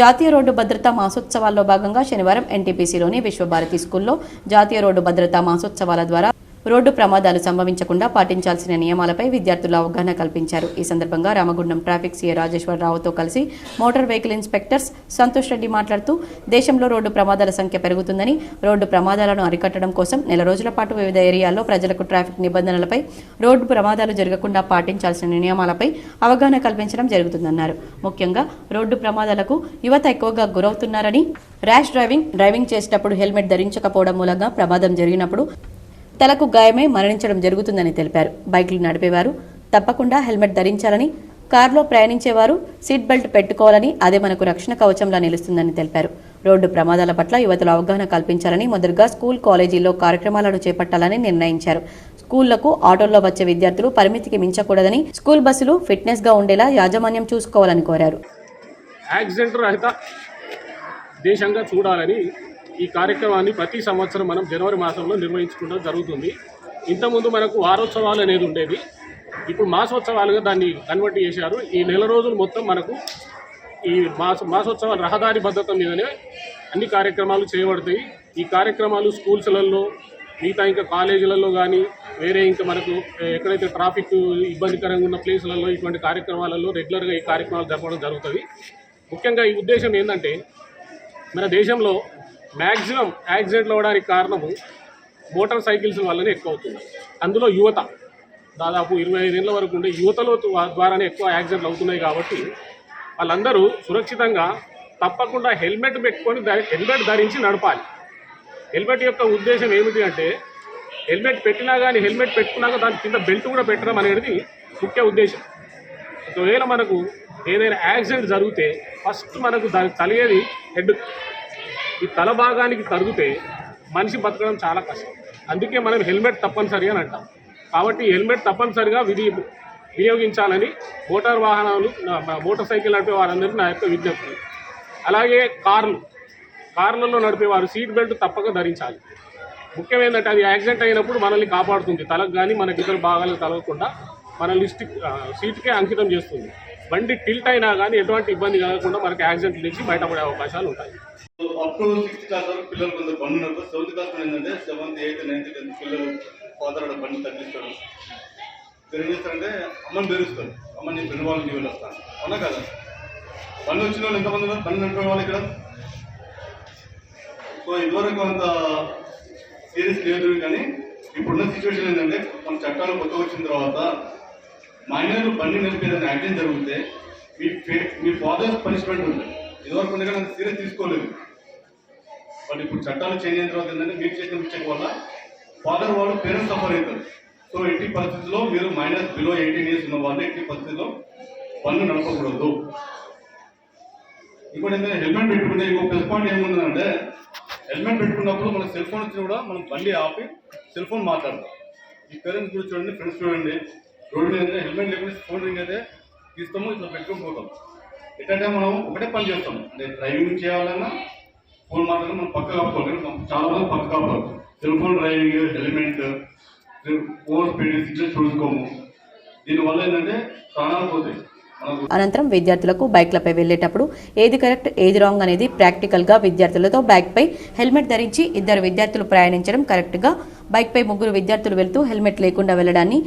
జాతీయ రోడ్డు భద్రతా మాసోత్సవాల్లో భాగంగా శనివారం ఎన్టీపీసీలోని విశ్వభారతి స్కూల్లో జాతీయ రోడ్డు భద్రతా మాసోత్సవాల ద్వారా రోడ్డు ప్రమాదాలు సంభవించకుండా పాటించాల్సిన నియమాలపై విద్యార్థులు అవగాహన కల్పించారు. ఈ సందర్భంగా రామగుండం ట్రాఫిక్ సీఏ రాజేశ్వరరావుతో కలిసి motor vehicle inspectors Santosh Reddy మాట్లాడుతూ దేశంలో రోడ్డు ప్రమాదాల సంఖ్య పెరుగుతుందని, రోడ్డు ప్రమాదాలను అరికట్టడం కోసం నెల రోజుల పాటు వివిధ ఏరియాల్లో ప్రజలకు ట్రాఫిక్ నిబంధనలపై, రోడ్డు ప్రమాదాలు జరగకుండా పాటించాల్సిన నియమాలపై అవగాహన కల్పించడం జరుగుతుందన్నారు. ముఖ్యంగా రోడ్డు ప్రమాదాలకు యువత ఎక్కువగా గురవుతున్నారని, ర్యాష్ డ్రైవింగ్ చేసేటప్పుడు హెల్మెట్ ధరించకపోవడం మూలంగా ప్రమాదం జరిగినప్పుడు తలకు గాయమై మరణించడం జరుగుతుందని తెలిపారు. బైక్లు నడిపేవారు తప్పకుండా హెల్మెట్ ధరించాలని, కారులో ప్రయాణించేవారు సీట్ బెల్ట్ పెట్టుకోవాలని, అదే మనకు రక్షణ కవచంలా నిలుస్తుందని తెలిపారు. రోడ్డు ప్రమాదాల పట్ల యువతలో అవగాహన కల్పించాలని, మొదటగా స్కూల్, కాలేజీల్లో కార్యక్రమాలను చేపట్టాలని నిర్ణయించారు. స్కూళ్లకు ఆటోల్లో వచ్చే విద్యార్థులు పరిమితికి మించకూడదని, స్కూల్ బస్సులు ఫిట్నెస్ గా ఉండేలా యాజమాన్యం చూసుకోవాలని కోరారు. యాక్సిడెంట్ రహిత దేశంగా చూడాలని ఈ కార్యక్రమాన్ని ప్రతి సంవత్సరం మనం జనవరి మాసంలో నిర్వహించుకోవడం జరుగుతుంది. ఇంతకుముందు మనకు వారోత్సవాలు అనేది ఉండేది, ఇప్పుడు మాసోత్సవాలుగా దాన్ని కన్వర్ట్ చేశారు. ఈ నెల రోజులు మొత్తం మనకు ఈ మాసోత్సవాలు రహదారి భద్రత మీదనే అన్ని కార్యక్రమాలు చేయబడతాయి. ఈ కార్యక్రమాలు స్కూల్స్లలో, మిగతా ఇంకా కాలేజీలలో కానీ వేరే ఇంకా మనకు ఎక్కడైతే ట్రాఫిక్ ఇబ్బందికరంగా ఉన్న ప్లేసులలో ఇటువంటి కార్యక్రమాలలో రెగ్యులర్గా ఈ కార్యక్రమాలు జరపడం జరుగుతుంది. ముఖ్యంగా ఈ ఉద్దేశం ఏంటంటే, మన దేశంలో మ్యాక్సిమం యాక్సిడెంట్లు అవ్వడానికి కారణము మోటార్ సైకిల్స్ వల్లనే ఎక్కువ అవుతుంది. అందులో యువత దాదాపు 25 ఏళ్ళ వరకు ఉండే యువతలో ద్వారానే ఎక్కువ యాక్సిడెంట్లు అవుతున్నాయి. కాబట్టి వాళ్ళందరూ సురక్షితంగా తప్పకుండా హెల్మెట్ పెట్టుకొని హెల్మెట్ ధరించి నడపాలి. హెల్మెట్ యొక్క ఉద్దేశం ఏమిటి అంటే, హెల్మెట్ పెట్టినా కానీ హెల్మెట్ పెట్టుకున్నాక దాని కింద బెల్ట్ కూడా పెట్టడం అనేది ముఖ్య ఉద్దేశం. ఒకవేళ మనకు ఏదైనా యాక్సిడెంట్ జరిగితే ఫస్ట్ మనకు దానికి తలిగేది హెడ్. ఈ తల భాగానికి తరిగితే మనిషి బతకడం చాలా కష్టం. అందుకే మనం హెల్మెట్ తప్పనిసరి అని అంటాం. కాబట్టి హెల్మెట్ తప్పనిసరిగా వినియోగించాలని మోటార్ సైకిల్ నడిపే వారందరికీ నా యొక్క విజ్ఞప్తి. అలాగే కార్లలో నడిపేవారు సీట్ బెల్ట్ తప్పక ధరించాలి. ముఖ్యం ఏంటంటే, అది యాక్సిడెంట్ అయినప్పుడు మనల్ని కాపాడుతుంది. తలకు కానీ మనకి ఇతర భాగాలకు తగలకుండా మనల్ని సీట్కే అంకితం చేస్తుంది. బండి టిల్ట్ అయినా కానీ ఎటువంటి ఇబ్బంది కలగకుండా మనకి యాక్సిడెంట్ నుంచి బయటపడే అవకాశాలు ఉంటాయి. అప్ టు 6th క్లాస్ వరకు పిల్లలు కొంత బండి ఉన్నారు. 7th క్లాస్ ఏంటంటే 7th, 8th, 9th, 10th పిల్లలు ఫాదర్ అక్కడ బండి తగ్గిస్తారు. ఏం చేస్తారంటే అమ్మని బెరుస్తారు. అమ్మ నేను ఫ్రెండ్ వాళ్ళకి వెళ్ళొస్తాను అవునా కదా. బండి వచ్చిన వాళ్ళు ఎంతమంది ఉన్నారు? బండి నడిపే వాళ్ళు ఇక్కడ. సో ఇదివరకు అంత సీరియస్ లేదు, కానీ ఇప్పుడున్న సిచ్యువేషన్ ఏంటంటే, మన చట్టాలు కొత్త వచ్చిన తర్వాత మైనర్లు బండి నడిపేదని యాక్సిడెంట్ జరిగితే మీ ఫాదర్స్ పనిష్మెంట్ ఉంది. ఇదివరకు ఉండగా అంత సీరియస్ తీసుకోలేదు. బట్ ఇప్పుడు చట్టాలు చేంజ్ అయిన తర్వాత ఏంటంటే, మీరు చేసిన మిస్టేక్ వల్ల ఫాదర్ వాళ్ళు పేరెంట్స్ సఫర్ అవుతారు. సో ఎట్టి పరిస్థితుల్లో మీరు మైనస్ బిలో 18 years ఉన్న వాళ్ళు ఎట్టి పరిస్థితుల్లో బండి నడపకూడదు. ఇంకోటి ఏంటంటే, హెల్మెట్ పెట్టుకుంటే ఇంకో ప్లస్ పాయింట్ ఏముందంటే, హెల్మెట్ పెట్టుకున్నప్పుడు మన సెల్ ఫోన్ వచ్చి కూడా మనం బండి ఆపి సెల్ ఫోన్ మాట్లాడతాం. ఈ పేరెంట్స్ కూడా చూడండి, ఫ్రెండ్స్ చూడండి, రోడ్డు మీద హెల్మెట్ లేకుండా ఫోన్ రింగ్ అయితే తీస్తాము, ఇట్లా పెట్టుకొని పోతాం. ఎట్లంటే మనం ఒకటే పని చేస్తాం, అంటే డ్రైవింగ్ చేయాలన్నా ఫోన్ మాట్లాడాలి, మనం పక్క కాపుకోవాలి. చాలా మంది పక్క కాపుకోవాలి. Cell phone driving, helmet, phone speed signal చూసుకోము. దీనివల్ల ఏంటంటే ప్రాణాలు పోతాయి. అనంతరం విద్యార్థులకు బైక్లపై వెళ్లేటప్పుడు ఏది కరెక్ట్, ఏది రాంగ్ అనేది ప్రాక్టికల్ గా విద్యార్థులతో బైక్పై హెల్మెట్ ధరించి 2 విద్యార్థులు ప్రయాణించడం, కరెక్ట్ గా బైక్పై 3 విద్యార్థులు వెళ్తూ హెల్మెట్ లేకుండా వెళ్లడాన్ని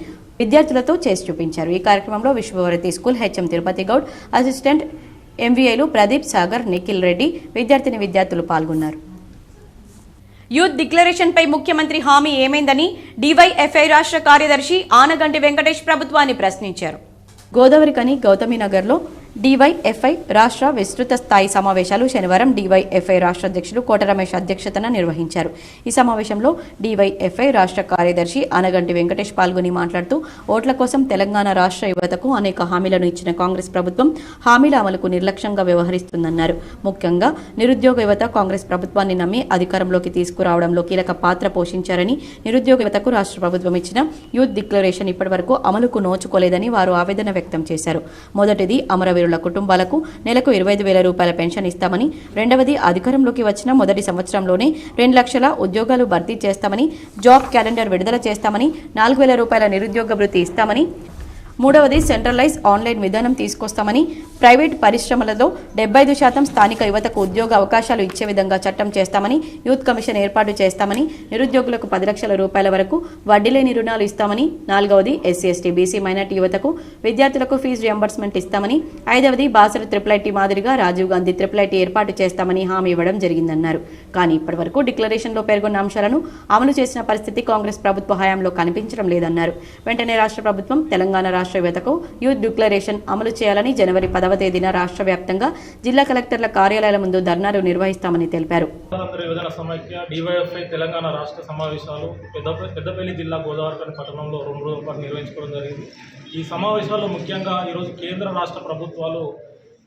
విద్యార్థులతో చేసి చూపించారు. ఈ కార్యక్రమంలో Vishwabharati school HM Tirupati Goud, assistant ఎంవీఐలు ప్రదీప్, సాగర్, నిఖిల్ రెడ్డి, విద్యార్థులు పాల్గొన్నారు. యూత్ డిక్లరేషన్ పై ముఖ్యమంత్రి హామీ ఏమైందని డివైఎఫ్ఐ రాష్ట్ర కార్యదర్శి ఆనగంటి వెంకటేష్ ప్రభుత్వాన్ని ప్రశ్నించారు. గోదావరికని గౌతమినగర్లో డివైఎఫ్ఐ రాష్ట్ర విస్తృత స్థాయి సమావేశాలు శనివారం డివైఎఫ్ఐ రాష్ట్ర అధ్యక్షులు కోట రమేష్ అధ్యక్షతన నిర్వహించారు. ఈ సమావేశంలో డివైఎఫ్ఐ రాష్ట్ర కార్యదర్శి ఆనగంటి వెంకటేష్ పాల్గొని మాట్లాడుతూ, ఓట్ల కోసం తెలంగాణ రాష్ట్ర యువతకు అనేక హామీలను ఇచ్చిన కాంగ్రెస్ ప్రభుత్వం హామీల అమలుకు నిర్లక్ష్యంగా వ్యవహరిస్తుందన్నారు. ముఖ్యంగా నిరుద్యోగ యువత కాంగ్రెస్ ప్రభుత్వాన్ని నమ్మి అధికారంలోకి తీసుకురావడంలో కీలక పాత్ర పోషించారని, నిరుద్యోగ యువతకు రాష్ట్ర ప్రభుత్వం ఇచ్చిన యూత్ డిక్లరేషన్ ఇప్పటివరకు అమలుకు నోచుకోలేదని వారు ఆవేదన వ్యక్తం చేశారు. మొదటిది అమరవీరుల వీరుల కుటుంబాలకు నెలకు 25,000 రూపాయల పెన్షన్ ఇస్తామని, రెండవది అధికారంలోకి వచ్చిన మొదటి సంవత్సరంలోనే 2 లక్షల ఉద్యోగాలు భర్తీ చేస్తామని, జాబ్ క్యాలెండర్ విడుదల చేస్తామని, 4,000 రూపాయల నిరుద్యోగ భృతి ఇస్తామని, మూడవది సెంట్రలైజ్ ఆన్లైన్ విధానం తీసుకొస్తామని, ప్రైవేట్ పరిశ్రమలలో 75% స్థానిక యువతకు ఉద్యోగ అవకాశాలు ఇచ్చే విధంగా చట్టం చేస్తామని, యూత్ కమిషన్ ఏర్పాటు చేస్తామని, నిరుద్యోగులకు 10 లక్షల రూపాయల వరకు వడ్డీ లేని రుణాలు ఇస్తామని, నాలుగవది ఎస్సీ ఎస్టీ బీసీ మైనార్టీ యువతకు విద్యార్థులకు ఫీజు రియంబర్స్మెంట్ ఇస్తామని, ఐదవది బాసర ట్రిపుల్ మాదిరిగా రాజీవ్ గాంధీ ట్రిపుల్ ఏర్పాటు చేస్తామని హామీ ఇవ్వడం జరిగిందన్నారు. కానీ ఇప్పటివరకు డిక్లరేషన్లో పేర్కొన్న అంశాలను అమలు చేసిన పరిస్థితి కాంగ్రెస్ ప్రభుత్వ హయాంలో కనిపించడం లేదన్నారు. వెంటనే రాష్ట్ర ప్రభుత్వం తెలంగాణ రాష్ట్ర యువతకు యూత్ డిక్లరేషన్ అమలు చేయాలని జనవరి 10వ తేదీన రాష్ట్ర వ్యాప్తంగా జిల్లా కలెక్టర్ల కార్యాలయాల ముందు ధర్నాలు నిర్వహిస్తామని తెలిపారు. యువజన సమైక్య డివైఎఫ్ఐ తెలంగాణ రాష్ట్ర సమావేశాలు పెద్దపల్లి జిల్లా గోదావరిఖని పట్టణంలో 2 రోజుల పాటు నిర్వహించుకోవడం జరిగింది. ఈ సమావేశాల్లో ముఖ్యంగా ఈరోజు కేంద్ర రాష్ట్ర ప్రభుత్వాలు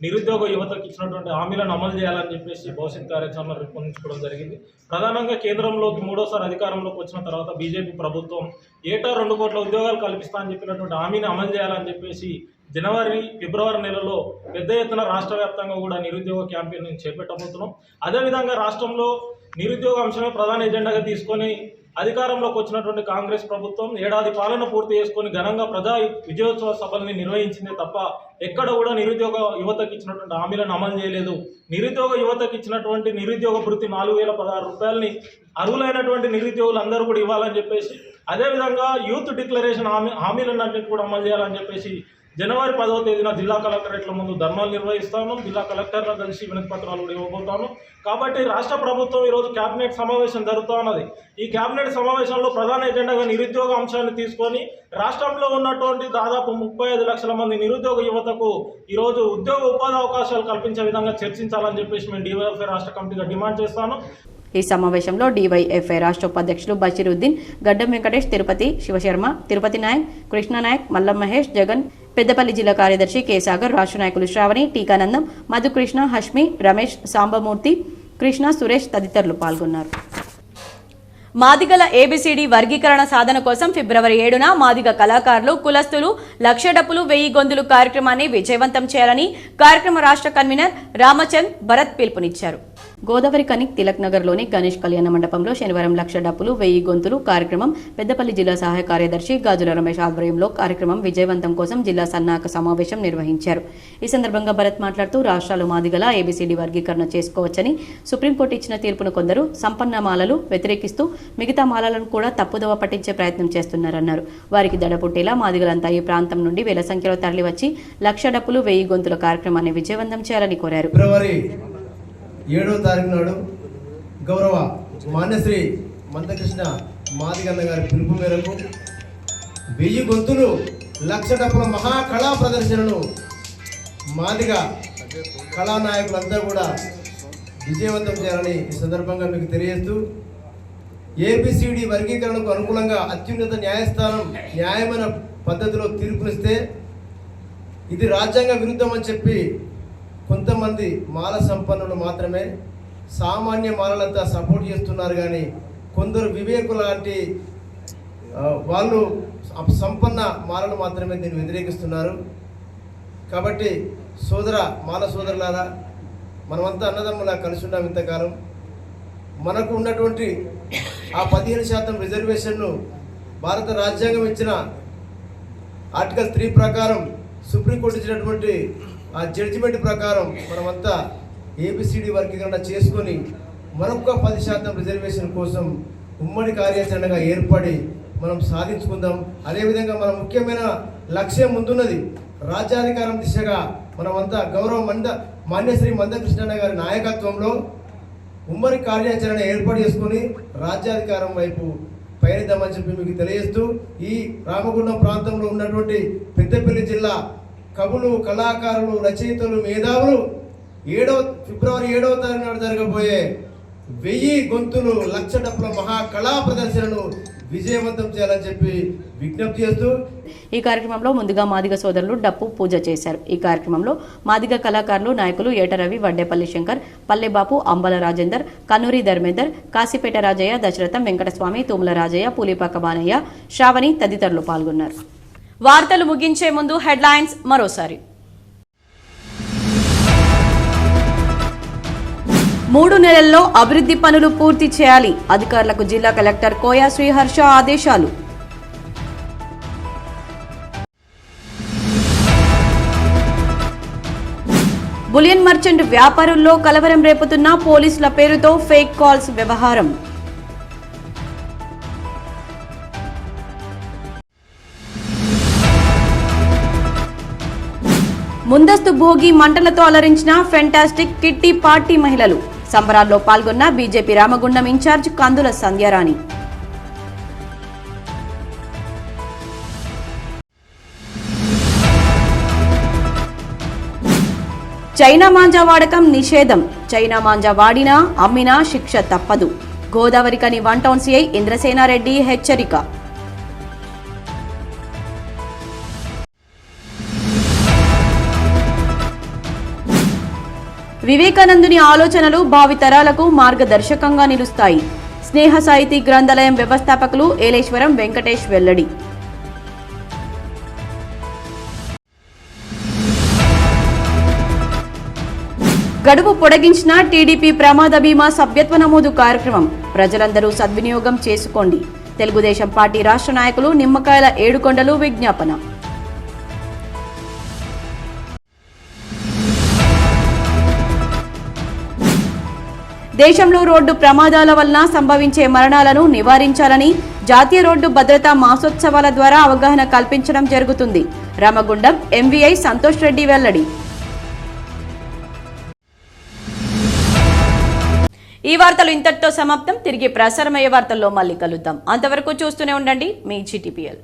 నిరుద్యోగ యువతకు ఇచ్చినటువంటి హామీలను అమలు చేయాలని చెప్పేసి భవిష్యత్ కార్యాచరణ రూపొందించుకోవడం జరిగింది. ప్రధానంగా కేంద్రంలోకి 3వసారి అధికారంలోకి వచ్చిన తర్వాత బీజేపీ ప్రభుత్వం ఏటా 2 కోట్ల ఉద్యోగాలు కల్పిస్తా అని చెప్పినటువంటి హామీని అమలు చేయాలని చెప్పేసి జనవరి ఫిబ్రవరి నెలలో పెద్ద ఎత్తున రాష్ట్ర వ్యాప్తంగా కూడా నిరుద్యోగ క్యాంపెయిన్ చేపట్టబోతున్నాం. అదేవిధంగా రాష్ట్రంలో నిరుద్యోగ అంశమే ప్రధాన ఎజెండాగా తీసుకొని అధికారంలోకి వచ్చినటువంటి కాంగ్రెస్ ప్రభుత్వం ఏడాది పాలన పూర్తి చేసుకొని ఘనంగా ప్రజా విజయోత్సవ సభల్ని నిర్వహించిందే తప్ప ఎక్కడ కూడా నిరుద్యోగ యువతకు ఇచ్చినటువంటి హామీలను అమలు చేయలేదు. నిరుద్యోగ యువతకు ఇచ్చినటువంటి నిరుద్యోగ భృతి 4,016 రూపాయలని అర్హులైనటువంటి నిరుద్యోగులందరూ కూడా ఇవ్వాలని చెప్పేసి, అదేవిధంగా యూత్ డిక్లరేషన్ హామీలన్నింటినీ కూడా అమలు చేయాలని చెప్పేసి జనవరి 10వ తేదీన జిల్లా కలెక్టరేట్ల ముందు ధర్నాలు నిర్వహిస్తాను. జిల్లా కలెక్టర్లు కలిసి వినతి పత్రాలు కూడా ఇవ్వబోతాను. కాబట్టి రాష్ట్ర ప్రభుత్వం ఈరోజు కేబినెట్ సమావేశం జరుగుతూ ఉన్నది. ఈ కేబినెట్ సమావేశంలో ప్రధాన ఎజెండాగా నిరుద్యోగ అంశాన్ని తీసుకొని రాష్ట్రంలో ఉన్నటువంటి దాదాపు 35 లక్షల మంది నిరుద్యోగ యువతకు ఈరోజు ఉద్యోగ ఉపాధి అవకాశాలు కల్పించే విధంగా చర్చించాలని చెప్పేసి మేము డివైఎఫ్ఐ రాష్ట్ర కమిటీగా డిమాండ్ చేస్తాను. ఈ సమావేశంలో డివైఎఫ్ఐ రాష్ట్ర ఉపాధ్యక్షులు బషీరుద్దీన్, గడ్డం వెంకటేష్, తిరుపతి శివశర్మ, తిరుపతి నాయక్, కృష్ణ నాయక్, మల్లం మహేష్, జగన్, పెద్దపల్లి జిల్లా కార్యదర్శి కె సాగర్, రాష్ట్ర నాయకులు శ్రావణి, టీకానందం, మధుకృష్ణ, హష్మి, రమేష్, సాంబమూర్తి, కృష్ణ, సురేష్ తదితరులు పాల్గొన్నారు. మాదిగల ఏబిసిడి వర్గీకరణ సాధన కోసం ఫిబ్రవరి 7న మాదిగ కళాకారులు, కులస్తులు లక్ష డప్పులు 1000 గొంతులు కార్యక్రమాన్ని విజయవంతం చేయాలని కార్యక్రమ రాష్ట్ర కన్వీనర్ రామచంద్ భరత్ పిలుపునిచ్చారు. గోదావరి కనిక్ తిలక్ నగర్లోని గణేష్ కళ్యాణ మండపంలో శనివారం లక్ష డప్పులు 1000 గొంతులు కార్యక్రమం పెద్దపల్లి జిల్లా సహాయ కార్యదర్శి గాజుల రమేష్ ఆధ్వర్యంలో కార్యక్రమం విజయవంతం కోసం జిల్లా సన్నాహక సమావేశం నిర్వహించారు. ఈ సందర్భంగా భరత్ మాట్లాడుతూ రాష్ట్రాలు మాదిగల ఏబిసిడి వర్గీకరణ చేసుకోవచ్చని, సుప్రీంకోర్టు ఇచ్చిన తీర్పును కొందరు సంపన్న మాలలు వ్యతిరేకిస్తూ మిగతా మాలలను కూడా తప్పుదోవ పట్టించే ప్రయత్నం చేస్తున్నారన్నారు. వారికి దడపుట్టేలా మాదిగలంతా ఈ ప్రాంతం నుండి వేల సంఖ్యలో తరలివచ్చి లక్ష డప్పులు 1000 గొంతుల కార్యక్రమాన్ని విజయవంతం చేయాలని కోరారు. ఫిబ్రవరి 7వ తారీఖు నాడు గౌరవ మాన్యశ్రీ మందకృష్ణ మాదిగన్న గారి పిలుపు మేరకు 1000 గొంతులు లక్ష డప్పుల మహాకళా ప్రదర్శనను మాదిగ కళానాయకులంతా కూడా విజయవంతం చేయాలని ఈ సందర్భంగా మీకు తెలియజేస్తూ, ఏబిసిడి వర్గీకరణకు అనుకూలంగా అత్యున్నత న్యాయస్థానం న్యాయమైన పద్ధతిలో తీర్పునిస్తే ఇది రాజ్యాంగ విరుద్ధం అని చెప్పి కొంతమంది మాల సంపన్నులు మాత్రమే సామాన్య మాలలంతా సపోర్ట్ చేస్తున్నారు. కానీ కొందరు వివేకులు లాంటి వాళ్ళు సంపన్న మాలలు మాత్రమే దీన్ని వ్యతిరేకిస్తున్నారు. కాబట్టి మాల సోదరులారా, మనమంతా అన్నదమ్ములా కలిసి ఉన్నాం ఇంతకాలం. మనకు ఉన్నటువంటి ఆ 15% రిజర్వేషన్ను భారత రాజ్యాంగం ఇచ్చిన ఆర్టికల్ 3 ప్రకారం, సుప్రీంకోర్టు ఇచ్చినటువంటి ఆ జడ్జిమెంట్ ప్రకారం మనమంతా ఏబిసిడి వర్గీకరణ చేసుకొని మరొక 10% రిజర్వేషన్ కోసం ఉమ్మడి కార్యాచరణగా ఏర్పడి మనం సాధించుకుందాం. అదేవిధంగా మన ముఖ్యమైన లక్ష్యం ముందున్నది రాజ్యాధికారం దిశగా మనమంతా గౌరవ మాన్యశ్రీ మందకృష్ణ గారి నాయకత్వంలో ఉమ్మడి కార్యాచరణ ఏర్పాటు చేసుకొని రాజ్యాధికారం వైపు పయనిద్దామని చెప్పి మీకు తెలియజేస్తూ, ఈ రామగుండం ప్రాంతంలో ఉన్నటువంటి పెద్దపల్లి జిల్లా కవులు, కళాకారులు, రచయితలు, మేధావులు ఫిబ్రవరి 7వ తారీఖు నాడు జరగబోయే 1000 గొంతులు లక్ష డప్పుల మహాకళా ప్రదర్శనను విజయవంతం చేయాలని చెప్పి విజ్ఞప్తి చేస్తూ, ఈ కార్యక్రమంలో ముందుగా మాదిగ సోదరులు డప్పు పూజ చేశారు. ఈ కార్యక్రమంలో మాదిగ కళాకారులు, నాయకులు ఏటరవి, వడ్డేపల్లి శంకర్, పల్లెబాపు, అంబల రాజేందర్, కన్నూరి ధర్మేందర్, కాశీపేట రాజయ్య, దశరథం, వెంకటస్వామి, తూముల రాజయ్య, పూలిపాక బానయ్య, శ్రావణి తదితరులు పాల్గొన్నారు. వార్తలు ముగించే ముందు హెడ్లైన్స్ మరోసారి. 3 నెలల్లో అభివృద్ధి పనులు పూర్తి చేయాలి. అధికారులకు జిల్లా కలెక్టర్ కోయా శ్రీహర్ష ఆదేశాలు. బులియన్ మర్చెంట్ వ్యాపారుల్లో కలవరం రేపుతున్న పోలీసుల పేరుతో ఫేక్ కాల్స్ వ్యవహారం. ముందస్తు భోగి మంటలతో అలరించిన ఫెంటాస్టిక్ కిట్టి పార్టీ మహిళలు. సంబరాల్లో పాల్గొన్న బీజేపీ రామగుండం ఇన్ఛార్జ్ కందుల సంధ్యారాణి. చైనా మాంజా వాడకం నిషేధం. చైనా మాంజా వాడినా అమ్మినా శిక్ష తప్పదు. గోదావరికని 1 టౌన్ సిఐ ఇంద్రసేనారెడ్డి హెచ్చరిక. వివేకానందుని ఆలోచనలు భావితరాలకు మార్గదర్శకంగా నిలుస్తాయి. స్నేహ సాహితీ గ్రంథాలయం వ్యవస్థాపకులు ఏలేశ్వరం వెంకటేష్ వెల్లడి. గడువు పొడిగించిన టీడీపీ ప్రమాద బీమా సభ్యత్వ నమోదు కార్యక్రమం. ప్రజలందరూ సద్వినియోగం చేసుకోండి. తెలుగుదేశం పార్టీ రాష్ట్ర నాయకులు నిమ్మకాయల ఏడుకొండలు విజ్ఞాపన. దేశంలో రోడ్డు ప్రమాదాల వలన సంభవించే మరణాలను నివారించాలని జాతీయ రోడ్డు భద్రతా మాసోత్సవాల ద్వారా అవగాహన కల్పించడం జరుగుతుంది. రామగుండం ఎంవీఐ సంతోష్ రెడ్డి వెల్లడి. ఈ వార్తలు ఇంతటితో సమాప్తం. తిరిగి ప్రసారమయ్యే వార్తల్లో మళ్ళీ కలుద్దాం. అంతవరకు చూస్తూనే ఉండండి మీ GTPL.